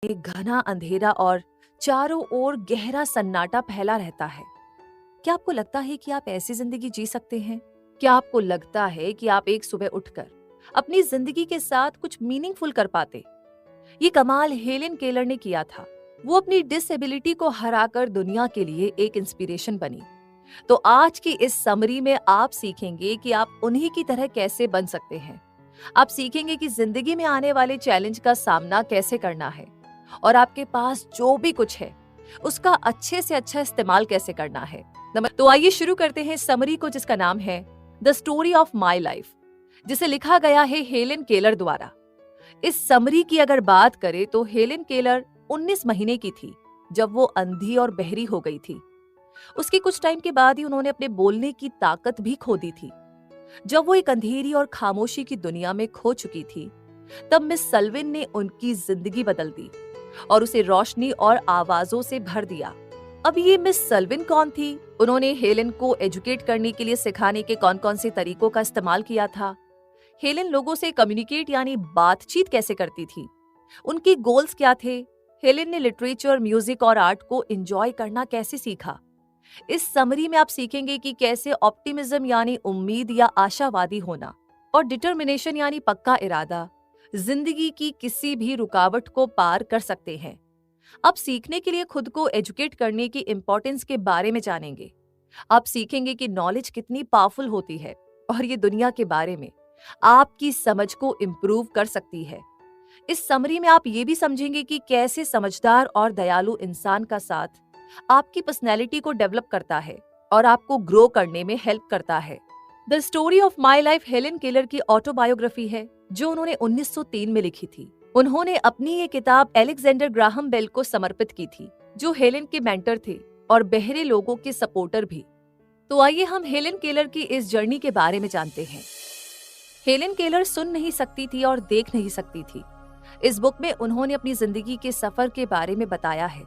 एक घना अंधेरा और चारों ओर गहरा सन्नाटा फैला रहता है। क्या आपको लगता है कि आप ऐसी जिंदगी जी सकते हैं? क्या आपको लगता है कि आप एक सुबह उठकर अपनी जिंदगी के साथ कुछ मीनिंगफुल कर पाते? ये कमाल हेलेन केलर ने किया था। वो अपनी डिसेबिलिटी को हराकर दुनिया के लिए एक इंस्पिरेशन बनी। तो आज की इस समरी में आप सीखेंगे कि आप उन्हीं की तरह कैसे बन सकते हैं। आप सीखेंगे कि जिंदगी में आने वाले चैलेंज का सामना कैसे करना है और आपके पास जो भी कुछ है उसका अच्छे से अच्छा इस्तेमाल कैसे करना है। तो आइए शुरू करते हैं समरी को, जिसका नाम है the story of my life, जिसे लिखा गया है हेलेन केलर द्वारा। इस समरी की अगर बात करें तो हेलेन केलर 19 महीने की थी जब वो अंधी और बहरी हो गई थी। उसके कुछ टाइम के बाद ही उन्होंने अपने बोलने की ताकत भी खो दी थी। जब वो एक अंधेरी और खामोशी की दुनिया में खो चुकी थी, तब मिस सल्विन ने उनकी जिंदगी बदल दी और उसे रोशनी और आवाजों से भर दिया। अब ये मिस सल्विन कौन थी? उन्होंने हेलेन को एजुकेट करने के लिए सिखाने के कौन-कौन से तरीकों का इस्तेमाल किया था। हेलेन लोगों से कम्युनिकेट यानी बातचीत कैसे करती थी, उनकी गोल्स क्या थे, हेलेन ने लिटरेचर, म्यूजिक और आर्ट को एंजॉय करना कैसे सीखा। इस समरी में आप सीखेंगे कि कैसे ऑप्टिमिज्म यानी उम्मीद या आशावादी होना और डिटर्मिनेशन यानी पक्का इरादा जिंदगी की किसी भी रुकावट को पार कर सकते हैं। आप सीखने के लिए खुद को एजुकेट करने की इंपॉर्टेंस के बारे में जानेंगे। आप सीखेंगे कि नॉलेज कितनी पावरफुल होती है और ये दुनिया के बारे में आपकी समझ को इम्प्रूव कर सकती है। इस समरी में आप ये भी समझेंगे कि कैसे समझदार और दयालु इंसान का साथ आपकी पर्सनैलिटी को डेवलप करता है और आपको ग्रो करने में हेल्प करता है। The story of my life Helen Keller की ऑटोबायोग्राफी है जो उन्होंने 1903 में लिखी थी। उन्होंने अपनी ये किताब एलेक्जेंडर ग्राहम बेल को समर्पित की थी, जो हेलेन के मेंटर थे और बहरे लोगों के सपोर्टर भी। तो आइए हम हेलेन केलर की इस जर्नी के बारे में जानते हैं। हेलेन केलर सुन नहीं सकती थी और देख नहीं सकती थी। इस बुक में उन्होंने अपनी जिंदगी के सफर के बारे में बताया है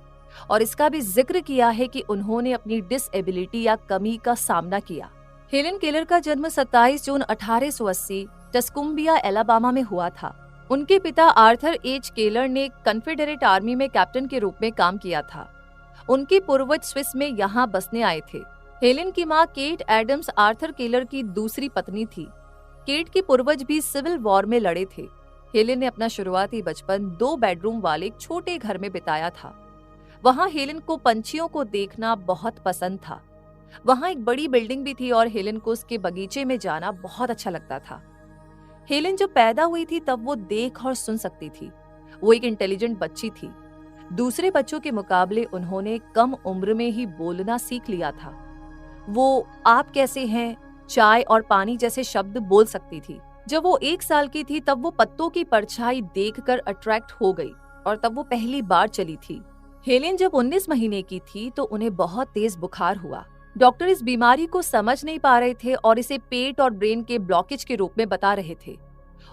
और इसका भी जिक्र किया है कि उन्होंने अपनी डिसेबिलिटी या कमी का सामना किया। हेलेन केलर का जन्म 27 जून 1880 टस्कुम्बिया, एलाबामा में हुआ था। उनके पिता आर्थर एच केलर ने कन्फेडरेट आर्मी में कैप्टन के रूप में काम किया था। उनके पूर्वज स्विस में यहाँ बसने आए थे। हेलेन की माँ केट एडम्स आर्थर केलर की दूसरी पत्नी थी। केट के पूर्वज भी सिविल वॉर में लड़े थे। हेलेन ने अपना शुरुआती बचपन 2 बेडरूम वाले एक छोटे घर में बिताया था। वहाँ हेलेन को पंछियों को देखना बहुत पसंद था। वहाँ एक बड़ी बिल्डिंग भी थी और हेलेन को उसके बगीचे में जाना बहुत अच्छा लगता था। हेलेन जब पैदा हुई थी तब वो देख और सुन सकती थी। वो एक इंटेलिजेंट बच्ची थी। दूसरे बच्चों के मुकाबले उन्होंने कम उम्र में ही बोलना सीख लिया था। वो आप कैसे हैं, चाय और पानी जैसे शब्द बोल सकती थी। जब वो 1 साल की थी तब वो पत्तों की परछाई देखकर अट्रैक्ट हो गई और तब वो पहली बार चली थी। हेलेन जब 19 महीने की थी तो उन्हें बहुत तेज बुखार हुआ। डॉक्टर इस बीमारी को समझ नहीं पा रहे थे और इसे पेट और ब्रेन के ब्लॉकेज के रूप में बता रहे थे।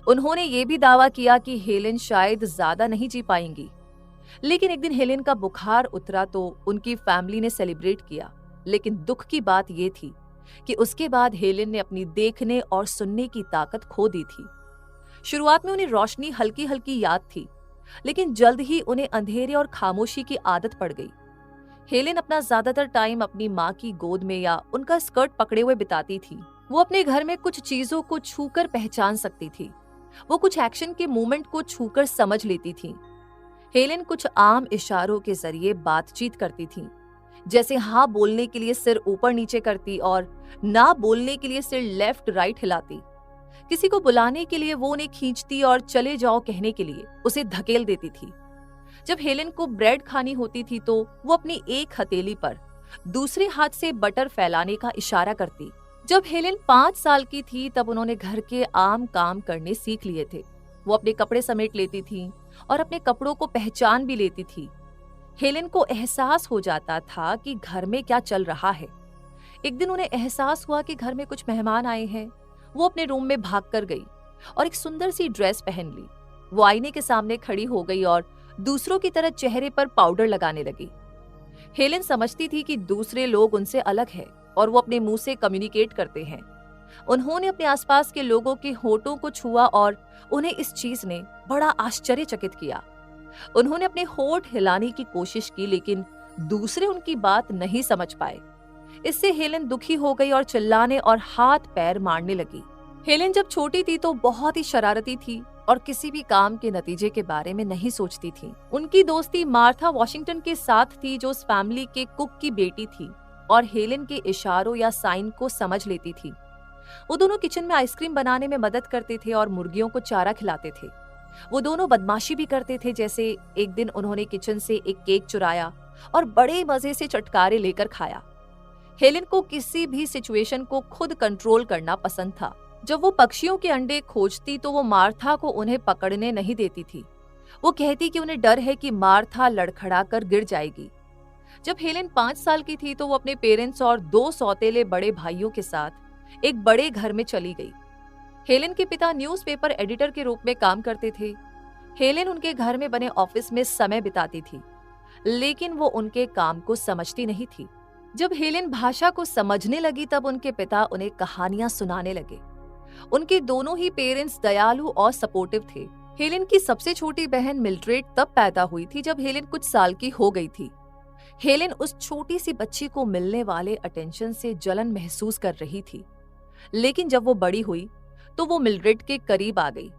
उन्होंने ये भी दावा किया कि हेलेन शायद ज्यादा नहीं जी पाएंगी। लेकिन एक दिन हेलेन का बुखार उतरा तो उनकी फैमिली ने सेलिब्रेट किया। लेकिन दुख की बात ये थी कि उसके बाद हेलेन ने अपनी देखने और सुनने की ताकत खो दी थी। शुरुआत में उन्हें रोशनी हल्की हल्की याद थी, लेकिन जल्द ही उन्हें अंधेरे और खामोशी की आदत पड़ गई। हेलेन अपना ज्यादातर टाइम अपनी माँ की गोद में या उनका स्कर्ट पकड़े हुए बिताती थी। वो अपने घर में कुछ चीजों को छूकर पहचान सकती थी। वो कुछ एक्शन के मूवमेंट को छूकर समझ लेती थी। हेलेन कुछ आम इशारों के जरिए बातचीत करती थी, जैसे हाँ बोलने के लिए सिर ऊपर नीचे करती और ना बोलने के लिए सिर लेफ्ट राइट हिलाती। किसी को बुलाने के लिए वो उन्हें खींचती और चले जाओ कहने के लिए उसे धकेल देती थी। जब हेलेन को ब्रेड खानी होती थी तो वो अपनी एक हथेली पर दूसरे हाथ से बटर फैलाने का इशारा करती। जब हेलेन 5 साल की थी तब उन्होंने घर के आम काम करने सीख लिए थे। वो अपने कपड़े समेट लेती थी और अपने कपड़ों को पहचान भी लेती थी। हेलेन को एहसास हो जाता था कि घर में क्या चल रहा है। एक दिन उन्हें एहसास हुआ कि घर में कुछ मेहमान आए हैं। वो अपने रूम में भागकर गई और एक सुंदर सी ड्रेस पहन ली। वो आईने के सामने खड़ी हो गई और दूसरों की तरह चेहरे पर पाउडर लगाने लगी। हेलेन समझती थी कि दूसरे लोग उनसे अलग हैं और वो अपने मुंह से कम्युनिकेट करते हैं। उन्होंने अपने आसपास के लोगों के होठों को छुआ और उन्हें इस चीज ने बड़ा आश्चर्यचकित किया। उन्होंने अपने होठ हिलाने की कोशिश की, लेकिन दूसरे उनकी बात नहीं समझ पाए। इससे हेलेन दुखी हो गई और चिल्लाने और हाथ पैर मारने लगी। हेलेन जब छोटी थी तो बहुत ही शरारती थी और किसी भी काम के नतीजे के बारे में नहीं सोचती थी। उनकी दोस्ती मार्था वॉशिंगटन के साथ थी, जो उस फैमिली के कुक की बेटी थी और हेलेन के इशारों या साइन को समझ लेती थी। वो दोनों किचन में आइसक्रीम बनाने में मदद करते थे और मुर्गियों को चारा खिलाते थे। वो दोनों बदमाशी भी करते थे, जैसे एक दिन उन्होंने किचन से एक केक चुराया और बड़े मजे से चटकारे लेकर खाया। हेलेन को किसी भी सिचुएशन को खुद कंट्रोल करना पसंद था। जब वो पक्षियों के अंडे खोजती तो वो मार्था को उन्हें पकड़ने नहीं देती थी। वो कहती कि उन्हें डर है कि मार्था लड़खड़ा कर गिर जाएगी। जब हेलेन 5 साल की थी तो वो अपने पेरेंट्स और 2 सौतेले बड़े भाइयों के साथ एक बड़े घर में चली गई। हेलेन के पिता न्यूज़पेपर एडिटर के रूप में काम करते थे। हेलेन उनके घर में बने ऑफिस में समय बिताती थी, लेकिन वो उनके काम को समझती नहीं थी। जब हेलेन भाषा को समझने लगी तब उनके पिता उन्हें कहानियां सुनाने लगे। उनके दोनों ही पेरेंट्स दयालु और सपोर्टिव थे। हेलेन की सबसे छोटी बहन मिल्ड्रेड तब पैदा हुई थी जब हेलेन कुछ साल की हो गई थी। हेलेन उस छोटी सी बच्ची को मिलने वाले अटेंशन से जलन महसूस कर रही थी, लेकिन जब वो बड़ी हुई तो वो मिल्ड्रेड के करीब आ गई।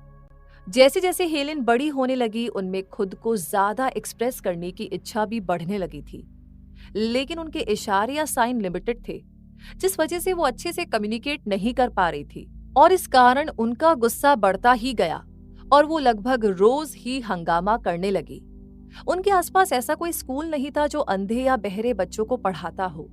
जैसे जैसे हेलेन बड़ी होने लगी, उनमें खुद को ज्यादा एक्सप्रेस करने की इच्छा भी बढ़ने लगी थी, लेकिन उनके इशारे या साइन लिमिटेड थे, जिस वजह से वो अच्छे से कम्युनिकेट नहीं कर पा रही थी और इस कारण उनका गुस्सा बढ़ता ही गया और वो लगभग रोज ही हंगामा करने लगी। उनके आसपास ऐसा कोई स्कूल नहीं था जो अंधे या बहरे बच्चों को पढ़ाता हो।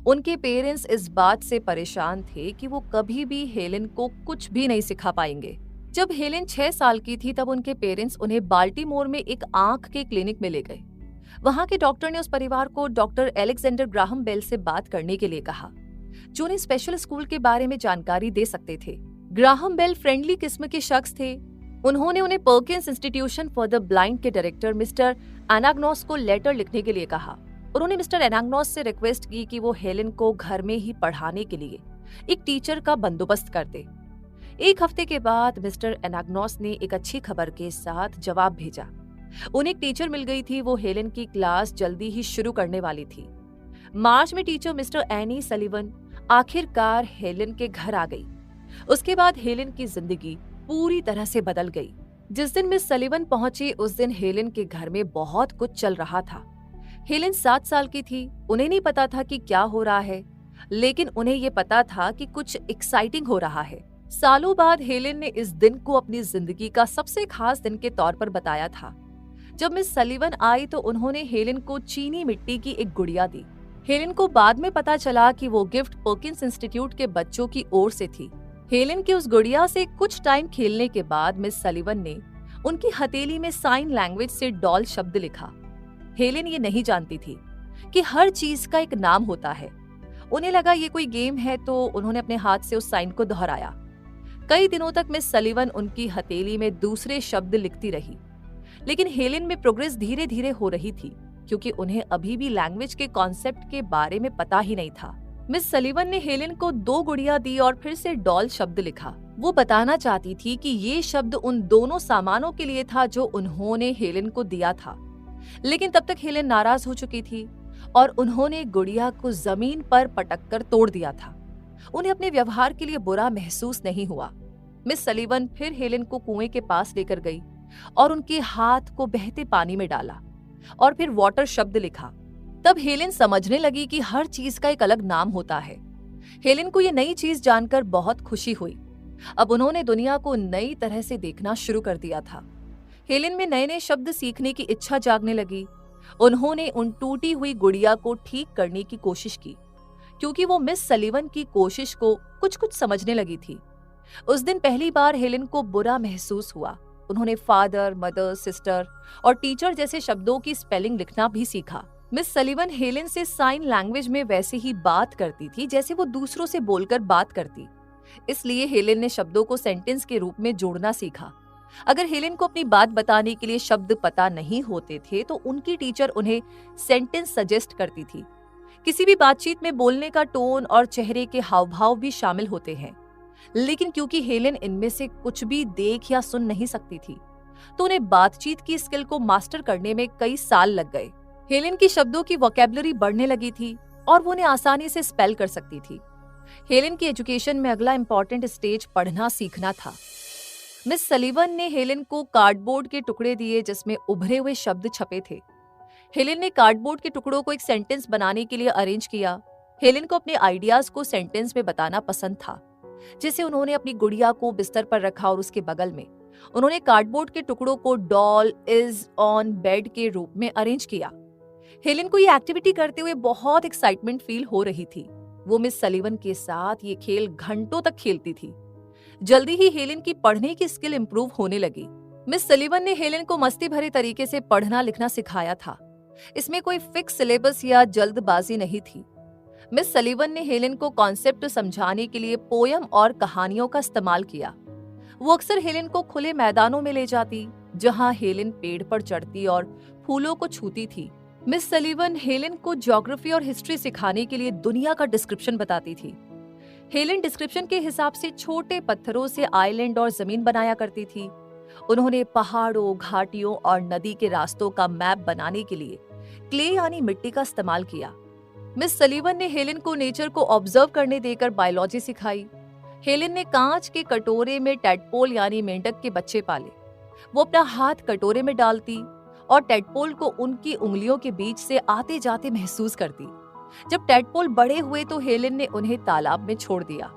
उनके पेरेंट्स इस बात से परेशान थे कि वो कभी भी हेलेन को कुछ भी नहीं सिखा पाएंगे। जब हेलेन 6 साल की थी तब उनके पेरेंट्स उन्हें बाल्टीमोर में एक आंख के क्लिनिक में ले गए। वहां के डॉक्टर ने उस परिवार को डॉक्टर एलेक्जेंडर ग्राहम बेल से बात करने के लिए कहा, जो उन्हें स्पेशल स्कूल के बारे में जानकारी दे सकते थे। ग्राहम बेल फ्रेंडली किस्म के शख्स थे। उन्होंने उन्हें Perkins institution for the blind के डायरेक्टर मिस्टर एनाग्नोस को लेटर लिखने के लिए कहा। उन्होंने मिस्टर एनाग्नोस से रिक्वेस्ट की कि वो हेलेन को घर में ही पढ़ाने के लिए एक टीचर का बंदोबस्त कर दे। 1 हफ्ते के बाद मिस्टर एनाग्नोस ने एक अच्छी खबर के साथ जवाब भेजा। उन्हें एक टीचर मिल गई थी। वो हेलेन की क्लास जल्दी ही शुरू करने वाली थी। मार्च में टीचर मिस्टर एनी सलीवन आखिरकार हेलेन के घर आ गई। उसके बाद हेलेन की जिंदगी पूरी तरह से बदल गई। जिस दिन मिस सलीवन पहुंची उस दिन हेलेन के घर में बहुत कुछ चल रहा था। हेलेन 7 साल की थी। उन्हें नहीं पता था कि क्या हो रहा है, लेकिन उन्हें ये पता था कि कुछ एक्साइटिंग हो रहा है। सालों बाद हेलेन ने इस दिन को अपनी जिंदगी का सबसे खास दिन के तौर पर बताया था। जब मिस सलीवन आई तो उन्होंने हेलेन को चीनी मिट्टी की एक गुड़िया दी। हेलेन को बाद में पता चला कि वो गिफ्ट पर्किंस इंस्टीट्यूट के बच्चों की ओर से थी। हेलेन की उस गुड़िया से कुछ टाइम खेलने के बाद मिस सलीवन ने उनकी हथेली में साइन लैंग्वेज से डॉल शब्द लिखा। हेलेन ये नहीं जानती थी कि हर चीज का एक नाम होता है। उन्हें लगा ये कोई गेम है, तो उन्होंने अपने हाथ से उस साइन को दोहराया। कई दिनों तक मिस सलीवन उनकी हथेली में दूसरे शब्द लिखती रही, लेकिन हेलेन में प्रोग्रेस धीरे धीरे हो रही थी, क्योंकि उन्हें अभी भी लैंग्वेज के कॉन्सेप्ट के बारे में पता ही नहीं था। मिस सलीवन ने हेलेन को 2 गुड़िया दी और फिर से डॉल शब्द लिखा। वो बताना चाहती थी कि ये शब्द उन दोनों सामानों के लिए था जो उन्होंने हेलेन को दिया था, लेकिन तब तक हेलेन नाराज हो चुकी थी और उन्होंने गुड़िया को जमीन पर पटक कर तोड़ दिया था। उन्हें अपने व्यवहार के लिए बुरा महसूस नहीं हुआ। मिस सलीवन फिर हेलेन को कुएं के पास लेकर गई और उनके हाथ को बहते पानी में डाला और फिर वाटर शब्द लिखा। तब हेलेन समझने लगी कि हर चीज का एक अलग नाम होता है। हेलेन को ये नई चीज जानकर बहुत खुशी हुई। अब उन्होंने दुनिया को नई तरह से देखना शुरू कर दिया था। हेलेन में नए नए शब्द सीखने की इच्छा जागने लगी। उन्होंने उन टूटी हुई गुड़िया को ठीक करने की कोशिश की, क्योंकि वो मिस सलीवन की कोशिश को कुछ कुछ समझने लगी थी। उस दिन पहली बार हेलेन को बुरा महसूस हुआ। उन्होंने फादर, मदर, सिस्टर और टीचर जैसे शब्दों की स्पेलिंग लिखना भी सीखा। मिस सलीवन हेलेन से साइन लैंग्वेज में वैसे ही बात करती थी जैसे वो दूसरों से बोलकर बात करती। इसलिए हेलेन ने शब्दों को सेंटेंस के रूप में जोड़ना सीखा। अगर हेलेन को अपनी बात बताने के लिए शब्द पता नहीं होते थे तो उनकी टीचर उन्हें सेंटेंस सजेस्ट करती थी। किसी भी बातचीत में बोलने का टोन और चेहरे के हाव भाव भी शामिल होते हैं, लेकिन क्योंकि हेलेन इनमें से कुछ भी देख या सुन नहीं सकती थी, तो उन्हें बातचीत की स्किल को मास्टर करने में कई साल लग गए। हेलेन की शब्दों की वोकैबुलरी बढ़ने लगी थी और वो उन्हें आसानी से स्पेल कर सकती थी। हेलेन की एजुकेशन में अगला इंपॉर्टेंट स्टेज पढ़ना सीखना था। मिस सलीवन ने हेलेन को कार्डबोर्ड के टुकड़े दिए जिसमें उभरे हुए शब्द छपे थे। हेलेन ने कार्डबोर्ड के टुकड़ों को एक सेंटेंस बनाने के लिए अरेंज किया। हेलेन को अपने आइडियाज को सेंटेंस में बताना पसंद था, जिसे उन्होंने अपनी गुड़िया को बिस्तर पर रखा और उसके बगल में उन्होंने कार्डबोर्ड के टुकड़ों को डॉल इज ऑन बेड के रूप में अरेंज किया। हेलेन को ये एक्टिविटी करते हुए बहुत एक्साइटमेंट फील हो रही थी। वो मिस सलीवन के साथ ये खेल घंटों तक खेलती थी। जल्दी ही हेलेन की पढ़ने की स्किल इंप्रूव होने लगी। मिस सलीवन ने हेलेन को मस्ती भरे तरीके से पढ़ना लिखना सिखाया था। इसमें कोई फिक्स सिलेबस या जल्दबाजी नहीं थी। मिस सलीवन ने हेलेन को कॉन्सेप्ट समझाने के लिए पोयम और कहानियों का इस्तेमाल किया। वो अक्सर हेलेन को खुले मैदानों में ले जाती, जहां हेलेन पेड़ पर चढ़ती और फूलों को छूती थी। मिस सलीवन हेलेन को ज्योग्राफी और हिस्ट्री सिखाने के लिए दुनिया का डिस्क्रिप्शन बताती थी। हेलेन डिस्क्रिप्शन के हिसाब से छोटे पत्थरों से आइलैंड और जमीन बनाया करती थी। उन्होंने पहाड़ों, घाटियों और नदी के रास्तों का मैप बनाने के लिए क्ले यानी मिट्टी का इस्तेमाल किया। मिस सलीवन ने हेलेन को नेचर को ऑब्जर्व करने देकर बायोलॉजी सिखाई। हेलेन ने कांच के कटोरे में टैडपोल यानी मेंढक के बच्चे पाले। वो अपना हाथ कटोरे में डालती और टैडपोल को उनकी उंगलियों के बीच से आते जाते महसूस करती। जब टैडपोल बड़े हुए तो हेलेन ने उन्हें तालाब में छोड़ दिया।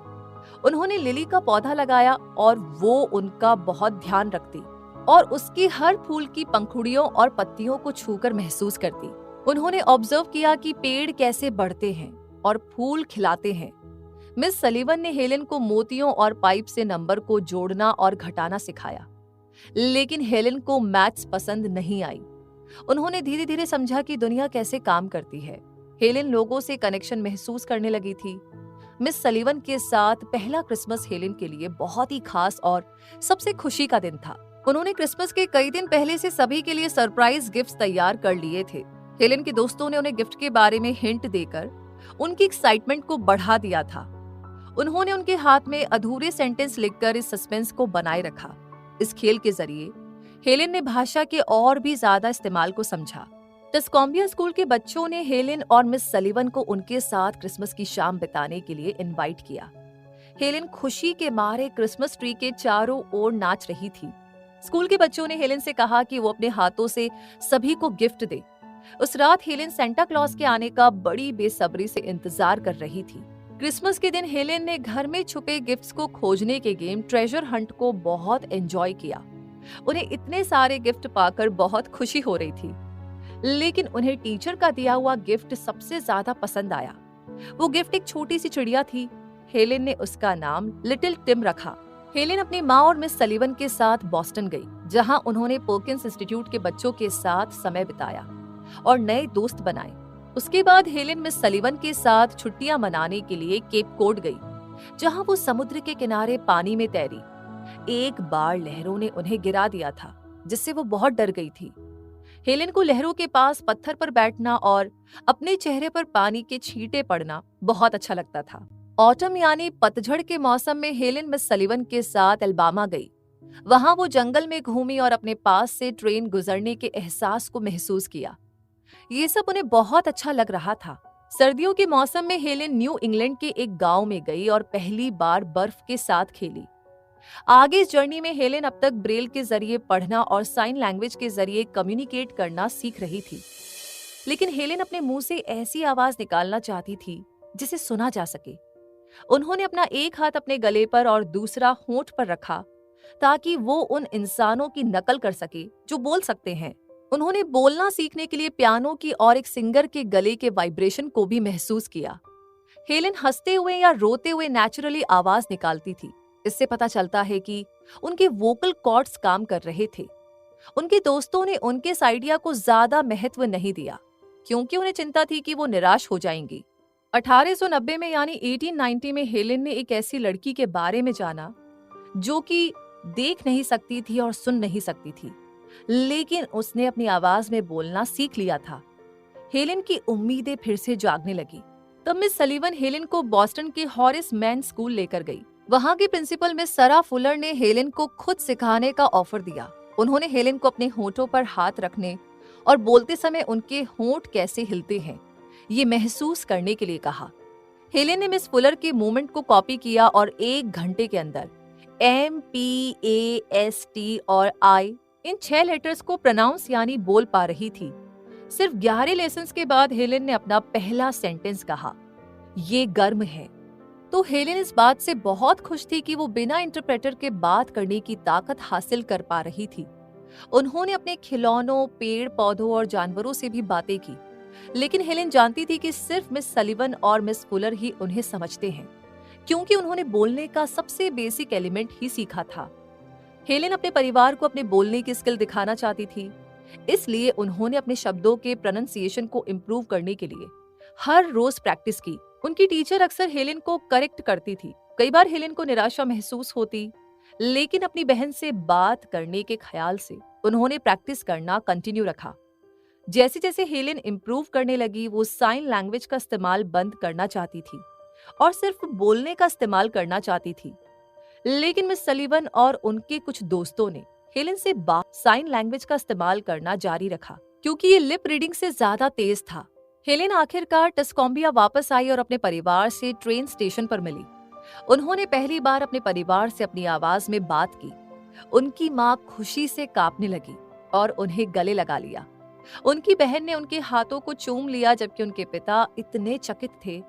उन्होंने लिली का पौधा लगाया और वो उनका बहुत ध्यान रखती और उसकी हर फूल की पंखुड़ियों और पत्तियों को छूकर महसूस करती। उन्होंने ऑब्जर्व किया कि पेड़ कैसे बढ़ते हैं और फूल खिलाते हैं। मिस सलीवन ने हेलेन को मोतियों और पाइप से नंबर को जोड़ना और घटाना सिखाया, लेकिन हेलेन को मैथ्स पसंद नहीं आई। उन्होंने धीरे धीरे समझा कि दुनिया कैसे काम करती है। हेलेन लोगों से कनेक्शन महसूस करने लगी थी। मिस सलीवन के साथ पहला क्रिसमस हेलेन के लिए बहुत ही खास और सबसे खुशी का दिन था। उन्होंने क्रिसमस के कई दिन पहले से सभी के लिए सरप्राइज गिफ्ट्स तैयार कर लिए थे। हेलेन के दोस्तों ने उन्हें गिफ्ट के बारे में हिंट देकर उनकी एक्साइटमेंट को बढ़ा दिया था। उन्होंने उनके हाथ में अधूरे सेंटेंस लिखकर इस सस्पेंस को बनाए रखा। इस खेल के जरिए हेलेन ने भाषा के और भी ज्यादा इस्तेमाल को समझा। टस्कॉम्बिया स्कूल के बच्चों ने हेलेन और मिस सलीवन को उनके साथ क्रिसमस की शाम बिताने के लिए इनवाइट किया। हेलेन खुशी के मारे क्रिसमस ट्री के चारों ओर नाच रही थी। स्कूल के बच्चों ने हेलेन से कहा कि वो अपने हाथों से सभी को गिफ्ट दे। उस रात हेलेन सेंटा क्लॉज के आने का बड़ी बेसब्री से इंतजार कर रही थी। क्रिसमस के दिन हेलेन ने घर में छुपे गिफ्ट्स को खोजने के गेम ट्रेजर हंट को बहुत एंजॉय किया। उन्हें इतने सारे गिफ्ट पाकर बहुत खुशी हो रही थी, लेकिन उन्हें टीचर का दिया हुआ गिफ्ट सबसे ज्यादा पसंद आया। वो गिफ्ट एक छोटी सी चिड़िया थी। हेलेन ने उसका नाम लिटिल टिम रखा। हेलेन अपनी माँ और मिस सलीवन के साथ बॉस्टन गई, जहां उन्होंने पर्किंस इंस्टीट्यूट के बच्चों के साथ समय बिताया और नए दोस्त बनाए। उसके बाद हेलेन मिस सलीवन के साथ छुट्टियां मनाने के लिए केप कोड गई, जहां वो समुद्र के किनारे पानी में तैरी। एक बार लहरों ने उन्हें गिरा दिया था, जिससे वो बहुत डर गई थी। हेलेन को लहरों के पास पत्थर पर बैठना और अपने चेहरे पर पानी के छींटे पड़ना बहुत अच्छा लगता था। ऑटम यानी पतझड़ के मौसम में हेलेन मिस सलीवन के साथ अल्बामा गई। वहां वो जंगल में घूमी और अपने पास से ट्रेन गुजरने के एहसास को महसूस किया। ये सब उन्हें बहुत अच्छा लग रहा था। सर्दियों के मौसम में हेलेन न्यू इंग्लैंड के एक गांव में गई और पहली बार बर्फ के साथ खेली। आगे इस जर्नी में हेलेन अब तक ब्रेल के जरिए पढ़ना और साइन लैंग्वेज के जरिए कम्युनिकेट करना सीख रही थी, लेकिन हेलेन अपने मुंह से ऐसी आवाज निकालना चाहती थी जिसे सुना जा सके। उन्होंने अपना एक हाथ अपने गले पर और दूसरा होंठ पर रखा, ताकि वो उन इंसानों की नकल कर सके जो बोल सकते हैं। उन्होंने बोलना सीखने के लिए पियानो की और एक सिंगर के गले के वाइब्रेशन को भी महसूस किया। हेलेन हंसते हुए या रोते हुए नेचुरली आवाज निकालती थी। इससे पता चलता है कि उनके वोकल कॉर्ड्स काम कर रहे थे। उनके दोस्तों ने उनके इस आइडिया को ज्यादा महत्व नहीं दिया, क्योंकि उन्हें चिंता थी कि वो निराश हो जाएंगी। 1890 में यानी 1890 में हेलेन ने एक ऐसी लड़की के बारे में जाना जो कि देख नहीं सकती थी और सुन नहीं सकती थी, लेकिन उसने अपनी आवाज में बोलना सीख लिया था। हेलेन की उम्मीदें फिर से जागने लगी। तब मिस सलीवन हेलेन को बॉस्टन के हॉरिस मैन स्कूल लेकर गई। वहां के प्रिंसिपल मिस सरा फुलर ने हेलेन को खुद सिखाने का ऑफर दिया। उन्होंने हेलेन को अपने होठों पर हाथ रखने और बोलते समय उनके होंठ कैसे हिलते हैं ये महसूस करने के लिए कहा। हेलेन ने मिस फुलर के मूवमेंट को कॉपी किया और 1 घंटे के अंदर MPAST और I इन 6 लेटर्स को प्रोनाउंस यानी बोल पा रही थी। सिर्फ 11 लेसन्स के बाद हेलेन ने अपना पहला सेंटेंस कहा, ये गर्म है। तो हेलेन इस बात से बहुत खुश थी कि वो बिना इंटरप्रेटर के बात करने की ताकत हासिल कर पा रही थी। उन्होंने अपने खिलौनों, पेड़ पौधों और जानवरों से भी बातें की, लेकिन हेलेन जानती थी कि सिर्फ मिस सलीवन और मिस फुलर ही उन्हें समझते हैं, क्योंकि उन्होंने बोलने का सबसे बेसिक एलिमेंट ही सीखा था। हेलेन अपने परिवार को अपने बोलने की स्किल दिखाना चाहती थी, इसलिए उन्होंने अपने शब्दों के प्रोनाउंसिएशन को इम्प्रूव करने के लिए हर रोज प्रैक्टिस की। उनकी टीचर अक्सर हेलेन को करेक्ट करती थी। कई बार हेलेन को निराशा महसूस होती, लेकिन अपनी बहन से बात करने के ख्याल से उन्होंने प्रैक्टिस करना कंटिन्यू रखा। जैसे जैसे हेलेन इम्प्रूव करने लगी, वो साइन लैंग्वेज का इस्तेमाल बंद करना चाहती थी और सिर्फ बोलने का इस्तेमाल करना चाहती थी। लेकिन मिस सलीवन और उनके कुछ दोस्तों ने हेलेन से साइन लैंग्वेज का इस्तेमाल करना जारी रखा, क्योंकि ये लिप रीडिंग से ज्यादा तेज था। हेलेन आखिरकार टस्कॉम्बिया वापस आई और अपने परिवार से ट्रेन स्टेशन पर मिली। उन्होंने पहली बार अपने परिवार से अपनी आवाज में बात की। उनकी माँ खुशी से कांपने लगी और उन्हें गले लगा लिया। उनकी बहन ने उनके हाथों को चूम लिया, जबकि उनके पिता इतने चकित थे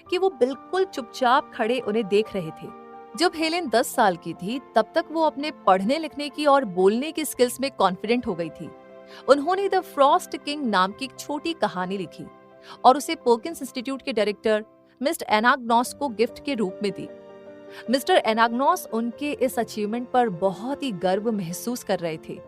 कि वो बिल्कुल चुपचाप खड़े उन्हें देख रहे थे। जब हेलेन 10 साल की थी, तब तक वो अपने पढ़ने लिखने की और बोलने की स्किल्स में कॉन्फिडेंट हो गई थी। उन्होंने द फ्रॉस्ट किंग नाम की एक छोटी कहानी लिखी और उसे पर्किंस इंस्टीट्यूट के डायरेक्टर मिस्टर एनाग्नॉस को गिफ्ट के रूप में दी। मिस्टर एनाग्नॉस उनके इस अचीवमेंट पर बहुत ही गर्व महसूस कर रहे थे।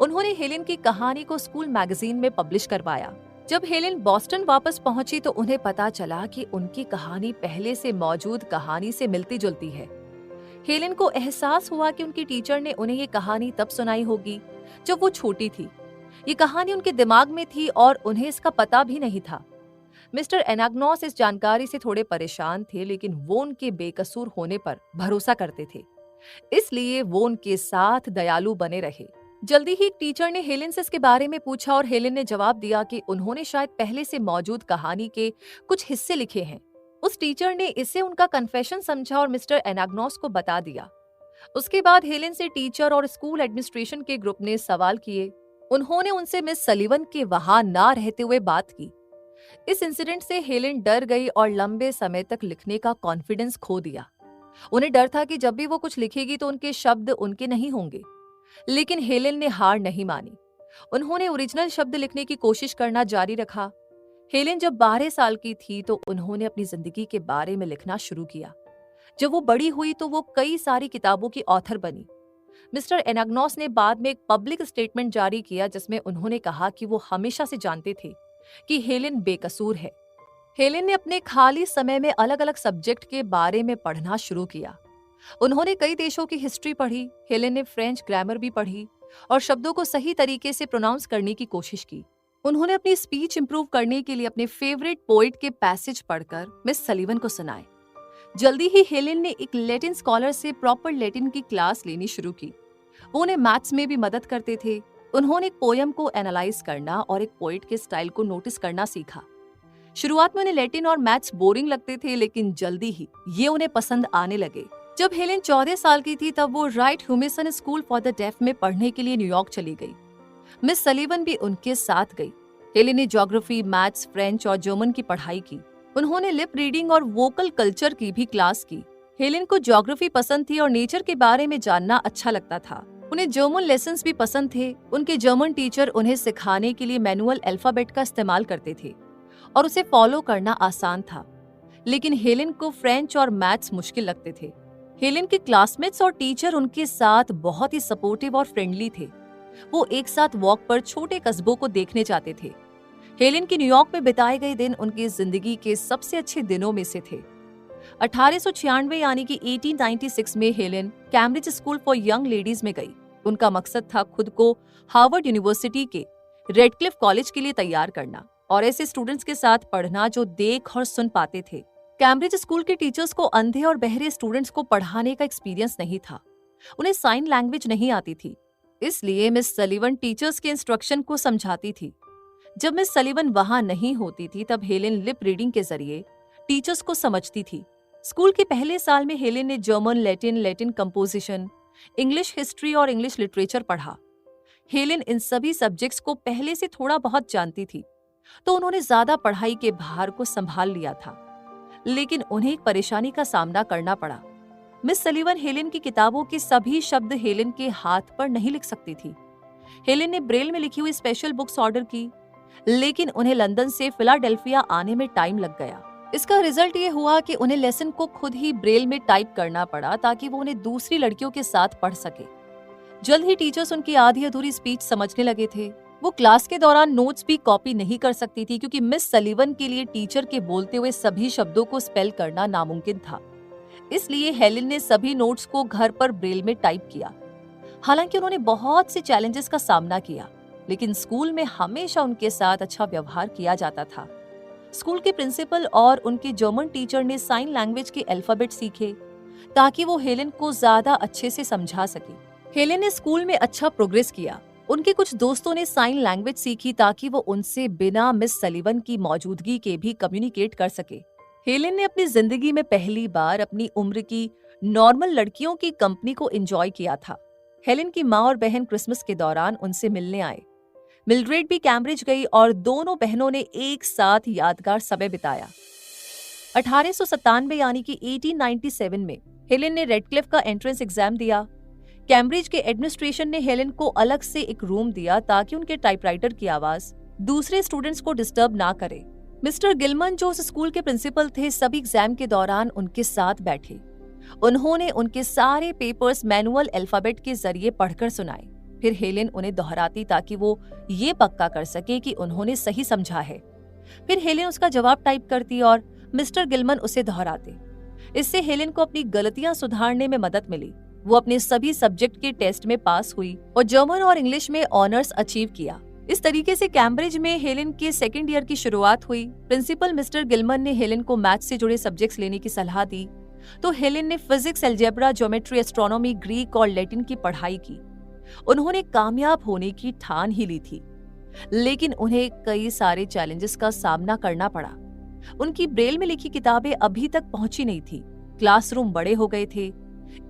उन्होंने हेलेन की कहानी को स्कूल मैगजीन में पब्लिश करवाया। जब हेलेन बॉस्टन वापस पहुंची तो उन्हें पता चला कि उनकी कहानी पहले से मौजूद कहानी से मिलती जुलती है। हेलेन को एहसास हुआ कि उनकी टीचर ने उन्हें ये कहानी तब सुनाई होगी जब वो छोटी थी। ये कहानी उनके दिमाग में थी और उन्हें इसका पता भी नहीं था। मिस्टर एनाग्नॉस इस जानकारी से थोड़े परेशान थे, लेकिन वो उनके बेकसूर होने पर भरोसा करते थे, इसलिए वो उनके साथ दयालु बने रहे। जल्दी ही एक टीचर ने हेलेन से इसके बारे में पूछा और हेलेन ने जवाब दिया कि उन्होंने शायद पहले से मौजूद कहानी के कुछ हिस्से लिखे हैं। उस टीचर ने इसे उनका कन्फेशन समझा और मिस्टर एनाग्नॉस को बता दिया। उसके बाद हेलेन से टीचर और स्कूल एडमिनिस्ट्रेशन के ग्रुप ने सवाल किए। उन्होंने उनसे मिस सलीवन के वहां ना रहते हुए बात की। इस इंसिडेंट से हेलेन डर गई और लंबे समय तक लिखने का कॉन्फिडेंस खो दिया। उन्हें डर था कि जब भी वो कुछ लिखेगी तो उनके शब्द उनके नहीं होंगे, लेकिन हेलेन ने हार नहीं मानी। उन्होंने ओरिजिनल शब्द लिखने की कोशिश करना जारी रखा। हेलेन जब 12 साल की थी तो उन्होंने अपनी जिंदगी के बारे में लिखना शुरू किया। जब वो बड़ी हुई तो वो कई सारी किताबों की ऑथर बनी। मिस्टर एनाग्नॉस ने बाद में एक पब्लिक स्टेटमेंट जारी किया जिसमें उन्होंने कहा कि वो हमेशा से जानते थे कि हेलेन बेकसूर है। हेलेन ने अपने खाली समय में अलग अलग सब्जेक्ट के बारे में पढ़ना शुरू किया। उन्होंने कई देशों की हिस्ट्री पढ़ी। हेलेन ने फ्रेंच ग्रामर भी पढ़ी और शब्दों को सही तरीके से प्रोनाउंस करने की कोशिश की। उन्होंने अपनी स्पीच इंप्रूव करने के लिए अपने फेवरेट पोइट के पैसेज पढ़कर मिस सलीवन को सुनाए। जल्दी ही हेलेन ने एक लैटिन स्कॉलर से प्रॉपर लैटिन की क्लास लेनी शुरू की। वो उन्हें मैथ्स में भी मदद करते थे। उन्होंने एक पोयम को एनालाइज करना और एक पोइट के स्टाइल को नोटिस करना सीखा। शुरुआत में उन्हें लैटिन और मैथ्स बोरिंग लगते थे, लेकिन जल्दी ही ये उन्हें पसंद आने लगे। जब हेलेन 14 साल की थी तब वो Wright Humason school for the deaf में पढ़ने के लिए न्यूयॉर्क चली गई। मिस सलीवन भी उनके साथ गई। हेलेन ने ज्योग्राफी, मैथ्स, फ्रेंच और जर्मन की पढ़ाई की। उन्होंने लिप रीडिंग और वोकल कल्चर की भी क्लास की। हेलेन को ज्योग्राफी पसंद थी और नेचर के बारे में जानना अच्छा लगता था। उन्हें जर्मन लेसन्स भी पसंद थे। उनके जर्मन टीचर उन्हें सिखाने के लिए मैनुअल अल्फाबेट का इस्तेमाल करते थे और उसे फॉलो करना आसान था, लेकिन हेलेन को फ्रेंच और मैथ्स मुश्किल लगते थे। हेलेन के क्लासमेट्स और टीचर उनके साथ बहुत ही सपोर्टिव और फ्रेंडली थे। वो एक साथ वॉक पर छोटे कस्बों को देखने जाते थे। हेलेन के न्यूयॉर्क में बिताए गए दिन उनकी जिंदगी के सबसे अच्छे दिनों में से थे। 1896 यानी कि 1896 में Helen Cambridge school for young ladies में गई। उनका मकसद था खुद को हार्वर्ड यूनिवर्सिटी के रेडक्लिफ कॉलेज के लिए तैयार करना और ऐसे स्टूडेंट्स के साथ पढ़ना जो देख और सुन पाते थे। कैम्ब्रिज स्कूल के टीचर्स को अंधे और बहरे स्टूडेंट्स को पढ़ाने का एक्सपीरियंस नहीं था। उन्हें साइन लैंग्वेज नहीं आती थी, इसलिए मिस सलीवन टीचर्स के इंस्ट्रक्शन को समझाती थी। जब मिस सलीवन वहां नहीं होती थी तब हेलेन लिप रीडिंग के जरिए टीचर्स को समझती थी। स्कूल के पहले साल में हेलेन ने German, Latin composition, English history और इंग्लिश लिटरेचर पढ़ा। हेलेन इन सभी सब्जेक्ट्स को पहले से थोड़ा बहुत जानती थी, तो उन्होंने ज्यादा पढ़ाई के भार को संभाल लिया था। लेकिन उन्हें एक परेशानी का सामना करना पड़ा। मिस सलीवन हेलेन की किताबों के सभी शब्द हेलेन के हाथ पर नहीं लिख सकती थी। हेलेन ने ब्रेल में लिखी हुई स्पेशल बुक्स ऑर्डर की, लेकिन उन्हें लंदन से फिलाडेल्फिया आने में टाइम लग गया। इसका रिजल्ट ये हुआ कि उन्हें लेसन को खुद ही ब्रेल में टाइप करना पड़ा ताकि वो उन्हें दूसरी लड़कियों के साथ पढ़ सके। जल्द ही टीचर्स उनकी आधी अधूरी स्पीच समझने लगे थे। वो क्लास के दौरान नोट्स भी कॉपी नहीं कर सकती थी क्योंकि मिस सलीवन के लिए टीचर के बोलते हुए सभी शब्दों को स्पेल करना नामुमकिन था। इसलिए हेलेन ने सभी नोट्स को घर पर ब्रेल में टाइप किया। हालांकि उन्होंने बहुत से चैलेंजेस का सामना किया, लेकिन स्कूल में हमेशा उनके साथ अच्छा व्यवहार किया जाता था। स्कूल के प्रिंसिपल और उनके जर्मन टीचर ने साइन लैंग्वेज के अल्फाबेट सीखे ताकि वो हेलेन को ज्यादा अच्छे से समझा सके। हेलेन ने स्कूल में अच्छा प्रोग्रेस किया। उनके कुछ दोस्तों ने साइन लैंग्वेज सीखी ताकि वो उनसे बिना मिस सलीवन की मौजूदगी के भी कम्युनिकेट कर सके। हेलेन ने अपनी जिंदगी में पहली बार अपनी उम्र की नॉर्मल लड़कियों की कंपनी को एंजॉय किया था। हेलेन की माँ और बहन क्रिसमस के दौरान उनसे मिलने आए। मिल्ड्रेड भी कैम्ब्रिज गई और दोनों बहनों ने एक साथ यादगार समय बिताया। 1897 यानी कि 1897 में हेलेन ने रेडक्लिफ का एंट्रेंस एग्जाम दिया। कैम्ब्रिज के एडमिनिस्ट्रेशन ने हेलेन को अलग से एक रूम दिया ताकि उनके टाइपराइटर की आवाज दूसरे स्टूडेंट्स को डिस्टर्ब ना करे। मिस्टर गिलमन, जो उस स्कूल के प्रिंसिपल थे, सभी एग्जाम के दौरान उनके साथ बैठे। उन्होंने उनके सारे पेपर्स मैनुअल अल्फाबेट के जरिए पढ़कर सुनाए। फिर हेलेन उन्हें दोहराती ताकि वो ये पक्का कर सके कि उन्होंने सही समझा है। फिर हेलेन उसका जवाब टाइप करती और मिस्टर गिलमन उसे दोहराते। इससे हेलेन को अपनी गलतियां सुधारने में मदद मिली। वो अपने सभी सब्जेक्ट के टेस्ट में पास हुई और जर्मन और इंग्लिश में ऑनर्स अचीव किया। इस तरीके से कैम्ब्रिज में हेलेन के सेकेंड ईयर की शुरुआत हुई। प्रिंसिपल मिस्टर गिलमन ने हेलेन को मैथ्स से जुड़े सब्जेक्ट्स लेने की सलाह दी, तो हेलेन ने physics, algebra, geometry, astronomy, Greek और लैटिन की पढ़ाई की। उन्होंने कामयाब होने की ठान ही ली थी, लेकिन उन्हें कई सारे चैलेंजेस का सामना करना पड़ा। उनकी ब्रेल में लिखी किताबें अभी तक पहुंची नहीं थी। क्लासरूम बड़े हो गए थे,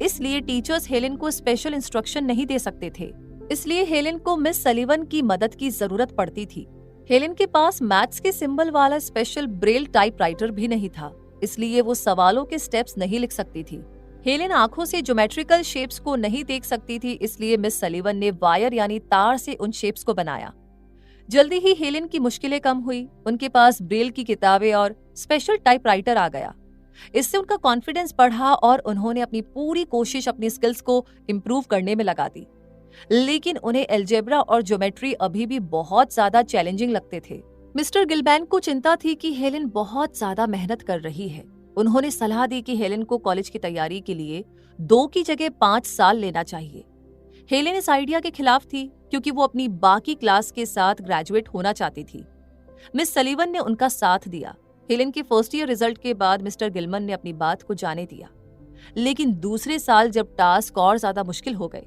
इसलिए टीचर्स हेलेन को स्पेशल इंस्ट्रक्शन नहीं दे सकते थे। इसलिए हेलेन को मिस सलीवन की मदद की जरूरत पड़ती थी। हेलेन के पास मैथ्स के सिंबल वाला स्पेशल ब्रेल टाइपराइटर भी नहीं था, इसलिए वो सवालों के स्टेप्स नहीं लिख सकती थी। हेलेन आंखों से ज्योमेट्रिकल शेप्स को नहीं देख सकती थी, इसलिए मिस सलीवन ने वायर यानी तार से उन शेप्स को बनाया। जल्दी ही हेलेन की मुश्किलें कम हुई। उनके पास ब्रेल की किताबें और स्पेशल टाइपराइटर आ गया। इससे उनका कॉन्फिडेंस बढ़ा और उन्होंने अपनी पूरी कोशिश अपनी स्किल्स को इम्प्रूव करने में लगा दी। लेकिन उन्हें अलजेब्रा और ज्योमेट्री अभी भी बहुत ज्यादा चैलेंजिंग लगते थे। मिस्टर गिलबैन को चिंता थी कि हेलेन बहुत ज्यादा मेहनत कर रही है। उन्होंने सलाह दी कि हेलेन को कॉलेज की तैयारी के लिए 2 की जगह 5 साल लेना चाहिए। हेलेन इस आइडिया के खिलाफ थी क्योंकि वो अपनी बाकी क्लास के साथ ग्रेजुएट होना चाहती थी। मिस सलीवन ने उनका साथ दिया। हेलेन के फर्स्ट ईयर रिजल्ट के बाद मिस्टर गिलमन ने अपनी बात को जाने दिया, लेकिन दूसरे साल जब टास्क और ज्यादा मुश्किल हो गए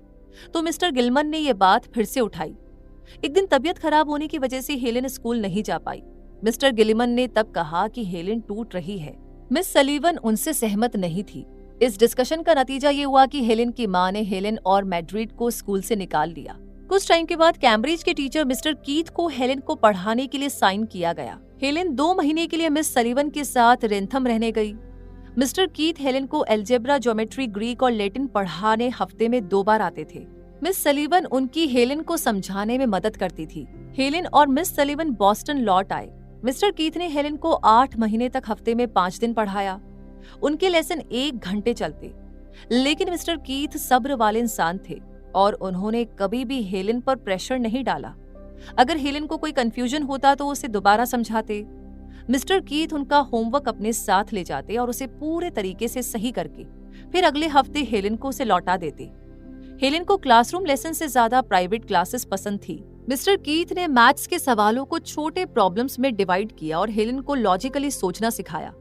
तो मिस्टर गिलमन ने यह बात फिर से उठाई। एक दिन तबीयत खराब होने की वजह से हेलेन स्कूल नहीं जा पाई। मिस्टर गिलमन ने तब कहा कि हेलेन टूट रही है। मिस सलीवन उनसे सहमत नहीं थी। इस डिस्कशन का नतीजा ये हुआ कि हेलेन की मां ने हेलेन और मैड्रिड को स्कूल से निकाल दिया। कुछ टाइम के बाद कैम्ब्रिज के टीचर मिस्टर कीथ को हेलेन को पढ़ाने के लिए साइन किया गया। हेलेन 2 महीने के लिए मिस सलीवन के साथ रेंथम रहने गई। मिस्टर कीथ हेलेन को अलजेब्रा, ज्योमेट्री, ग्रीक और लैटिन पढ़ाने हफ्ते में 2 बार आते थे। मिस सलीवन उनकी हेलेन को समझाने में मदद करती थी। हेलेन और मिस सलीवन बॉस्टन लौट आए। मिस्टर कीथ ने हेलेन को 8 महीने तक हफ्ते में 5 दिन पढ़ाया। उनके लेसन 1 घंटे चलते, लेकिन मिस्टर कीथ सब्र वाले इंसान थे और उन्होंने कभी भी हेलेन पर प्रेशर नहीं डाला। अगर हेलेन को कोई कंफ्यूजन होता तो उसे दोबारा समझाते। मिस्टर कीथ उनका होमवर्क अपने साथ ले जाते और उसे पूरे तरीके से सही करके फिर अगले हफ्ते हेलेन को उसे लौटा देते। हेलेन को क्लासरूम लेसन से ज्यादा प्राइवेट क्लासेस पसंद थी। मिस्टर कीथ ने मैथ्स के सवालों को छोटे प्रॉब्लम्स में डिवाइड किया और हेलेन को लॉजिकली सोचना सिखाया।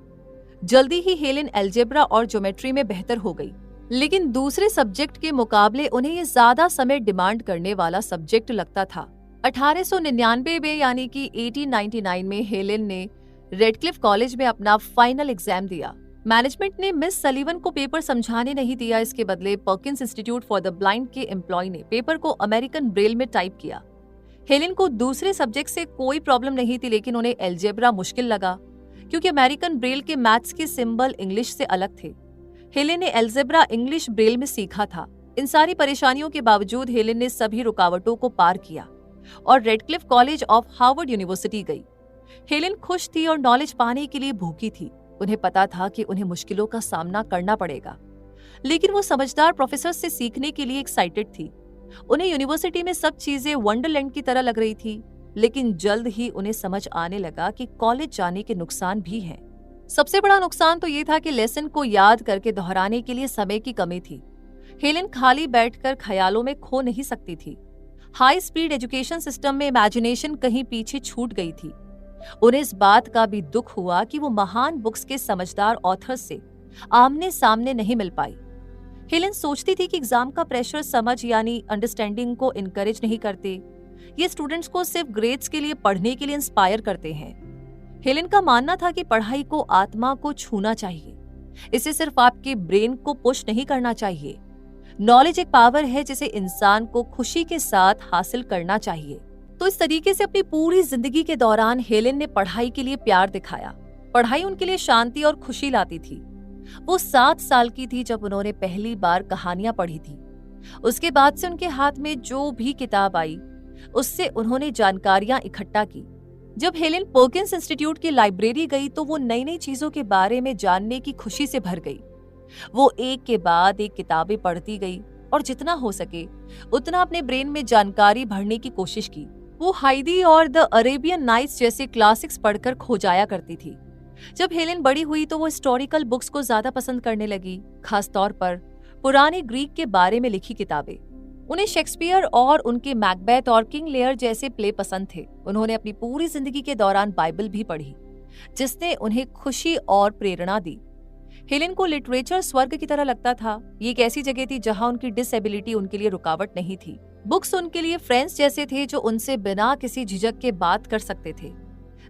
जल्दी ही हेलेन अलजेब्रा और ज्योमेट्री में बेहतर हो गई। लेकिन दूसरे सब्जेक्ट के मुकाबले उन्हें ये ज्यादा समय डिमांड करने वाला सब्जेक्ट लगता था। 1899 में यानी कि 1899 में हेलेन ने रेडक्लिफ कॉलेज में अपना फाइनल एग्जाम दिया। मैनेजमेंट ने मिस सलीवन को पेपर समझाने नहीं दिया, इसके बदले Perkins institute for the blind के एम्प्लॉय ने पेपर को अमेरिकन ब्रेल में टाइप किया। हेलेन को दूसरे सब्जेक्ट से कोई प्रॉब्लम नहीं थी, लेकिन उन्हें एल्जेब्रा मुश्किल लगा क्योंकि अमेरिकन ब्रेल के मैथ्स के सिंबल इंग्लिश से अलग थे। हेलेन ने एल्जेब्रा इंग्लिश ब्रेल में सीखा था। इन सारी परेशानियों के बावजूद हेलेन ने सभी रुकावटों को पार किया और Radcliffe College of Harvard University गई। हेलेन खुश थी और नॉलेज पाने के लिए भूखी थी। उन्हें पता था कि उन्हें मुश्किलों का सामना करना पड़ेगा, लेकिन वो समझदार प्रोफेसर से सीखने के लिए एक्साइटेड थी। उन्हें यूनिवर्सिटी में सब चीजें वंडरलैंड की तरह लग रही थी, लेकिन जल्द ही उन्हें समझ आने लगा कि कॉलेज जाने के नुकसान भी हैं। सबसे बड़ा नुकसान तो ये था कि लेसन को याद करके दोहराने के लिए समय की कमी थी। हेलेन खाली बैठकर ख्यालों में खो नहीं सकती थी। हाई स्पीड एजुकेशन सिस्टम में इमेजिनेशन कहीं पीछे छूट गई थी। उन्हें इस बात का भी दुख हुआ कि वो महान बुक्स के समझदार ऑथर्स से आमने सामने नहीं मिल पाई। हेलेन सोचती थी कि एग्जाम का प्रेशर समझ यानी अंडरस्टैंडिंग को इनकरेज नहीं करते, ये स्टूडेंट्स को सिर्फ ग्रेड्स के लिए पढ़ने के लिए इंस्पायर करते हैं। हेलेन का मानना था कि पढ़ाई को आत्मा को छूना चाहिए, इसे सिर्फ आपके ब्रेन को पुश नहीं करना चाहिए। नॉलेज एक पावर है जिसे इंसान को खुशी के साथ हासिल करना चाहिए। तो इस तरीके से अपनी पूरी जिंदगी के दौरान हेलेन ने पढ़ाई के लिए प्यार दिखाया। पढ़ाई उनके लिए शांति और खुशी लाती थी। वो 7 साल की थी जब उन्होंने पहली बार कहानियां पढ़ी थी। उसके बाद से उनके हाथ में जो भी किताब आई उससे उन्होंने जानकारियां इकट्ठा की। जब हेलेन पर्किंस इंस्टीट्यूट की लाइब्रेरी गई तो वो नई नई चीजों के बारे में जानने की खुशी से भर गई। वो एक के बाद एक किताबें पढ़ती गई और जितना हो सके उतना अपने ब्रेन में जानकारी भरने की कोशिश की। वो हाइडी और द अरेबियन नाइट्स जैसे क्लासिक्स पढ़कर खो जाया करती थी। जब हेलेन बड़ी हुई तो वो हिस्टोरिकल बुक्स को ज्यादा पसंद करने लगी, खास तौर पर पुराने ग्रीक के बारे में लिखी किताबें। उन्हें शेक्सपियर और उनके मैकबेथ और किंग लेयर जैसे प्ले पसंद थे। उन्होंने अपनी पूरी जिंदगी के दौरान बाइबल भी पढ़ी, जिसने उन्हें खुशी और प्रेरणा दी। हेलेन को लिटरेचर स्वर्ग की तरह लगता था। ये एक ऐसी जगह थी जहां उनकी डिसेबिलिटी उनके लिए रुकावट नहीं थी। बुक्स उनके लिए फ्रेंड्स जैसे थे जो उनसे बिना किसी झिझक के बात कर सकते थे।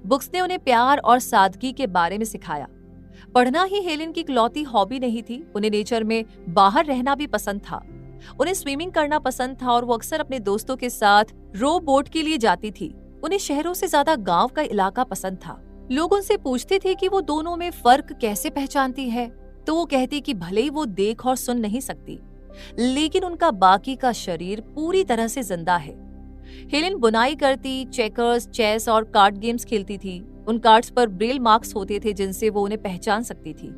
बुक्स ने उन्हें प्यार और सादगी के बारे में सिखाया। पढ़ना ही हेलेन की इकलौती हॉबी नहीं थी। उन्हें नेचर में बाहर रहना भी पसंद था। उन्हें स्विमिंग करना पसंद था और वो अक्सर अपने दोस्तों के साथ रो बोट के लिए जाती थी। उन्हें शहरों से ज्यादा गांव का इलाका पसंद था। लोग उनसे पूछते थे कि वो दोनों में फर्क कैसे पहचानती है, तो वो कहती कि भले ही वो देख और सुन नहीं सकती, लेकिन उनका बाकी का शरीर पूरी तरह से जिंदा है। हेलेन बुनाई करती, चेकर्स, चेस और कार्ड गेम्स खेलती थी। उन कार्ड्स पर ब्रेल मार्क्स होते थे जिनसे वो उन्हें पहचान सकती थी।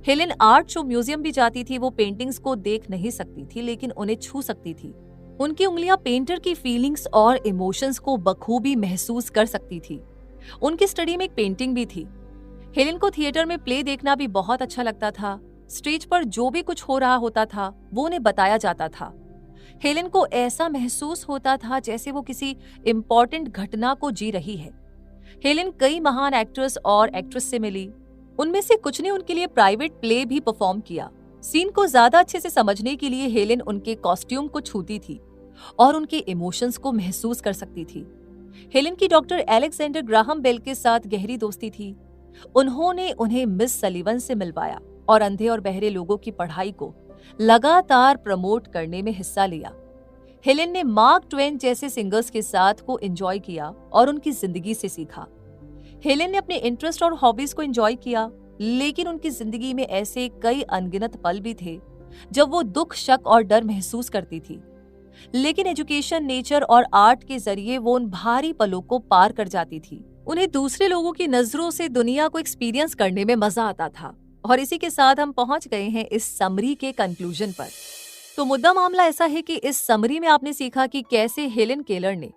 हेलेन आर्ट शो म्यूजियम भी जाती थी। वो पेंटिंग्स को देख नहीं सकती थी, लेकिन उन्हें छू सकती थी। उनकी उंगलियां पेंटर की फीलिंग्स और इमोशंस को बखूबी महसूस कर सकती थी। उनकी स्टडी में एक पेंटिंग भी थी। हेलेन को थिएटर में प्ले देखना भी बहुत अच्छा लगता था। स्टेज पर जो भी कुछ हो रहा होता था वो उन्हें बताया जाता था। हेलेन को ऐसा महसूस होता था जैसे वो किसी इम्पोर्टेंट घटना को जी रही है। हेलेन कई महान एक्ट्रेस और एक्ट्रेस से मिली। उनमें से कुछ ने उनके लिए प्राइवेट प्ले भी परफॉर्म किया। सीन को ज्यादा अच्छे से समझने के लिए हेलेन उनके कॉस्ट्यूम को छूती थी और उनके इमोशंस को महसूस कर सकती थी। हेलेन की डॉक्टर अलेक्जेंडर ग्राहम बेल के साथ गहरी दोस्ती थी। उन्होंने उन्हें मिस सलीवन से मिलवाया और अंधे और बहरे लोगों की पढ़ाई को लगातार प्रमोट करने में हिस्सा लिया। हेलेन ने मार्क ट्वेन जैसे सिंगर्स के साथ को एंजॉय किया और उनकी जिंदगी से सीखा। हेलेन ने अपने इंटरेस्ट और हॉबीज को एंजॉय किया, लेकिन उनकी जिंदगी में ऐसे कई अनगिनत पल भी थे जब वो दुख, शक और डर महसूस करती थी। लेकिन एजुकेशन, नेचर और आर्ट के जरिए वो उन भारी पलों को पार कर जाती थी। उन्हें दूसरे लोगों की नजरों से दुनिया को एक्सपीरियंस करने में मजा आता था। और इसी के साथ हम पहुंच गए हैं इस समरी के कंक्लूजन पर। तो मुद्दा मामला ऐसा है कि इस समरी में आपने सीखा कि कैसे हेलेन केलर ने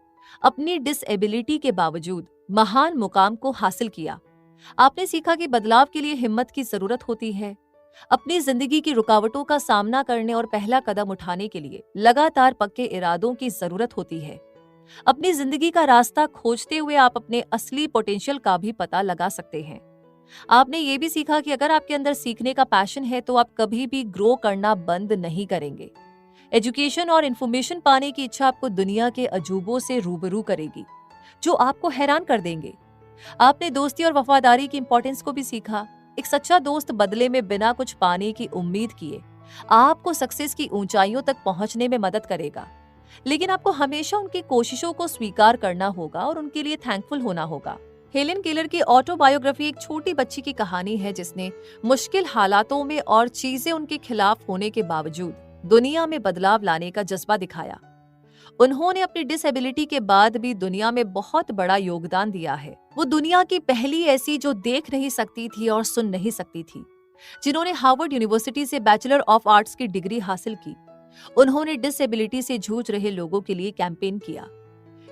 अपनी डिसेबिलिटी के बावजूद महान मुकाम को हासिल किया। आपने सीखा कि बदलाव के लिए हिम्मत की जरूरत होती है। अपनी जिंदगी की रुकावटों का सामना करने और पहला कदम उठाने के लिए लगातार पक्के इरादों की जरूरत होती है। अपनी जिंदगी का रास्ता खोजते हुए आप अपने असली पोटेंशियल का भी पता लगा सकते हैं। आपने ये भी सीखा कि अगर आपके अंदर सीखने का पैशन है तो आप कभी भी ग्रो करना बंद नहीं करेंगे। एजुकेशन और इन्फॉर्मेशन पाने की इच्छा आपको दुनिया के अजूबों से रूबरू करेगी, जो आपको हैरान कर देंगे। आपने दोस्ती और वफादारी की इंपॉर्टेंस को भी सीखा। एक सच्चा दोस्त बदले में बिना कुछ पाने की उम्मीद किए आपको सक्सेस की ऊंचाइयों तक पहुंचने में मदद करेगा। लेकिन आपको हमेशा उनकी कोशिशों को स्वीकार करना होगा और उनके लिए थैंकफुल होना होगा। हेलेन केलर की ऑटोबायोग्राफी एक छोटी बच्ची की कहानी है जिसने मुश्किल हालातों में और चीजें उनके खिलाफ होने के बावजूद दुनिया में बदलाव लाने का जज्बा दिखाया। उन्होंने अपनी डिसेबिलिटी के बाद भी दुनिया में बहुत बड़ा योगदान दिया है। वो दुनिया की पहली ऐसी जो देख नहीं सकती थी और सुन नहीं सकती थी, जिन्होंने हार्वर्ड यूनिवर्सिटी से बैचलर ऑफ आर्ट्स की डिग्री हासिल की। उन्होंने डिसेबिलिटी से जूझ रहे लोगों के लिए कैंपेन किया।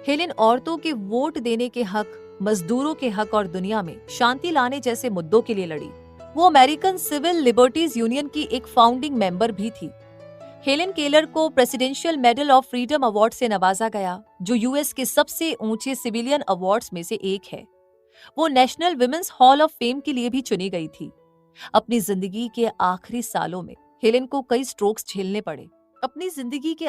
हेलेन औरतों के वोट देने के हक, मजदूरों के हक और दुनिया में शांति लाने जैसे मुद्दों के लिए लड़ी। वो अमेरिकन सिविल लिबर्टीज यूनियन की एक फाउंडिंग मेंबर भी थी। हेलेन केलर को presidential medal of freedom award से नवाजा गया, जो यूएस के सबसे ऊंचे सिविलियन अवार्ड्स में से एक है। वो national women's hall of fame के लिए भी चुनी गई थी। अपनी जिंदगी के आखिरी सालों में हेलेन को कई स्ट्रोक्स झेलने पड़े। अपनी जिंदगी के